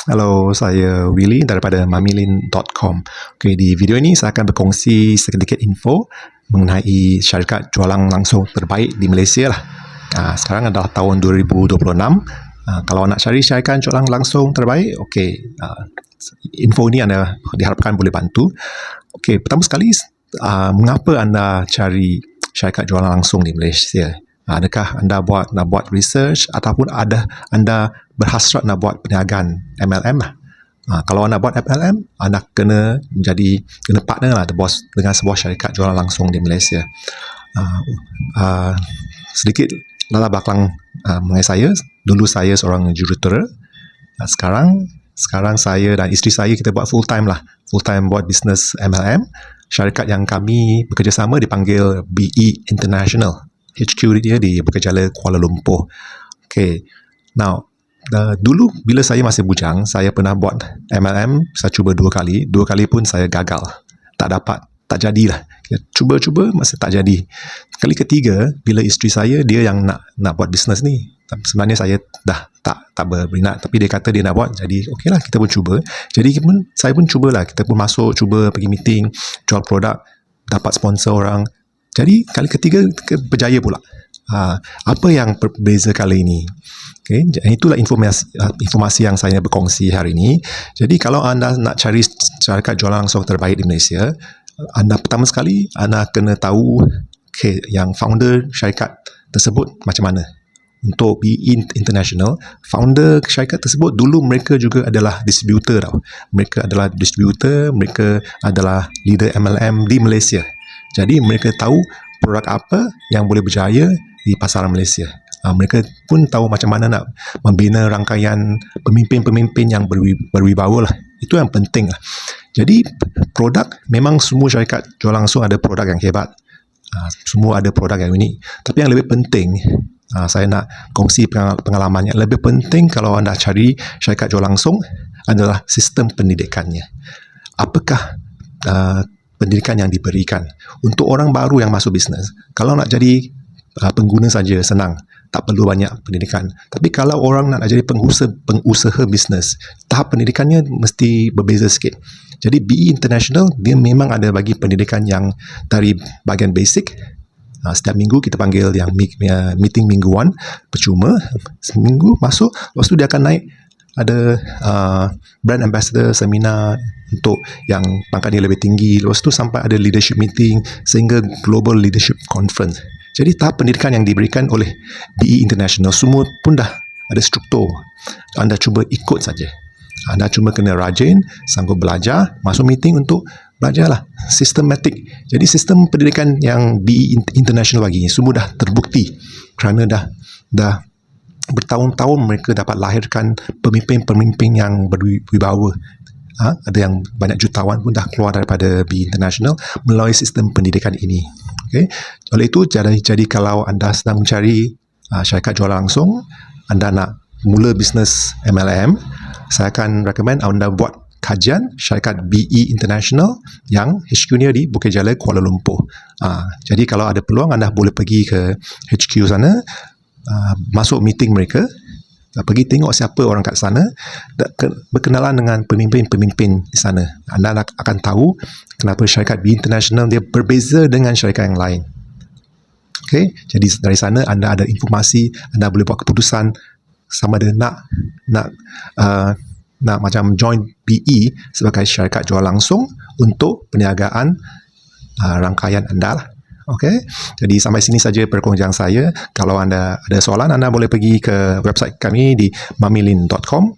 Halo, saya Willy daripada mamilin.com. Okey, di video ini saya akan berkongsi sedikit info mengenai syarikat jualan langsung terbaik di Malaysia lah. Sekarang adalah tahun 2026. Kalau nak cari syarikat jualan langsung terbaik, okey, info ini anda diharapkan boleh bantu. Okey, pertama sekali, mengapa anda cari syarikat jualan langsung di Malaysia? Adakah anda nak buat research ataupun anda berhasrat nak buat perniagaan MLM lah? Kalau anda buat MLM, anda kena partner lah dengan sebuah syarikat jualan langsung di Malaysia. Sedikit latar belakang mengenai saya. Dulu saya seorang jurutera. Sekarang saya dan isteri saya kita buat full time buat bisnes MLM. Syarikat yang kami bekerjasama dipanggil BE International. HQ dia di Bukit-Jalil, Kuala Lumpur. Okay. Now, dulu bila saya masih bujang, saya pernah buat MLM. Saya cuba 2 kali. 2 kali pun saya gagal. Tak jadilah. Cuba masih tak jadi. Kali ketiga, bila isteri saya, dia yang nak buat bisnes ni. Sebenarnya saya dah tak berminat, tapi dia kata dia nak buat, jadi okeylah, kita pun cuba. Jadi saya pun cubalah. Kita pun cuba pergi meeting, jual produk, dapat sponsor orang. Jadi kali ketiga berjaya pula. Apa yang berbeza kali ini? Okay, itulah informasi yang saya berkongsi hari ini. Jadi kalau anda nak cari syarikat jualan langsung terbaik di Malaysia, anda pertama sekali anda kena tahu yang founder syarikat tersebut macam mana. Untuk BE International, founder syarikat tersebut dulu mereka juga adalah distributor tau. Mereka adalah leader MLM di Malaysia. Jadi mereka tahu produk apa yang boleh berjaya di pasaran Malaysia. Mereka pun tahu macam mana nak membina rangkaian pemimpin-pemimpin yang berwibawa lah. Itu yang penting lah. Jadi produk, memang semua syarikat jual langsung ada produk yang hebat. Semua ada produk yang unik. Tapi yang lebih penting, saya nak kongsi pengalamannya. Lebih penting kalau anda cari syarikat jual langsung adalah sistem pendidikannya. Apakah pendidikan yang diberikan untuk orang baru yang masuk bisnes? Kalau nak jadi pengguna saja senang, tak perlu banyak pendidikan. Tapi kalau orang nak jadi pengusaha bisnes, tahap pendidikannya mesti berbeza sikit. Jadi BE International dia memang ada bagi pendidikan yang dari bahagian basic. Setiap minggu kita panggil yang meeting mingguan, percuma, seminggu masuk. Lepas tu dia akan naik ada brand ambassador seminar untuk yang pangkatnya lebih tinggi. Lepas tu sampai ada leadership meeting sehingga global leadership conference. Jadi tahap pendidikan yang diberikan oleh BE International semua pun dah ada struktur. Anda cuba ikut saja. Anda cuma kena rajin, sanggup belajar, masuk meeting untuk belajarlah. Sistematik. Jadi sistem pendidikan yang BE International bagi semua dah terbukti kerana dah bertahun-tahun mereka dapat lahirkan pemimpin-pemimpin yang berwibawa. Ada yang banyak jutawan pun dah keluar daripada BE International melalui sistem pendidikan ini. Okay. Oleh itu, jadi kalau anda sedang mencari syarikat jual langsung, anda nak mula bisnes MLM, saya akan recommend anda buat kajian syarikat BE International yang HQ-nya di Bukit-Jalil, Kuala Lumpur. Jadi kalau ada peluang, anda boleh pergi ke HQ sana, masuk meeting mereka, pergi tengok siapa orang kat sana, berkenalan dengan pemimpin-pemimpin di sana. Anda akan tahu kenapa syarikat BE International dia berbeza dengan syarikat yang lain. Okay? Jadi dari sana anda ada informasi, anda boleh buat keputusan sama ada nak macam join BE sebagai syarikat jual langsung untuk perniagaan rangkaian anda lah. Okey, jadi sampai sini saja perkongsian saya. Kalau anda ada soalan, anda boleh pergi ke website kami di mamilin.com.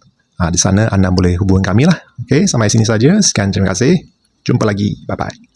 Di sana anda boleh hubungi kami lah. Okey, sampai sini saja. Sekian, terima kasih. Jumpa lagi. Bye-bye.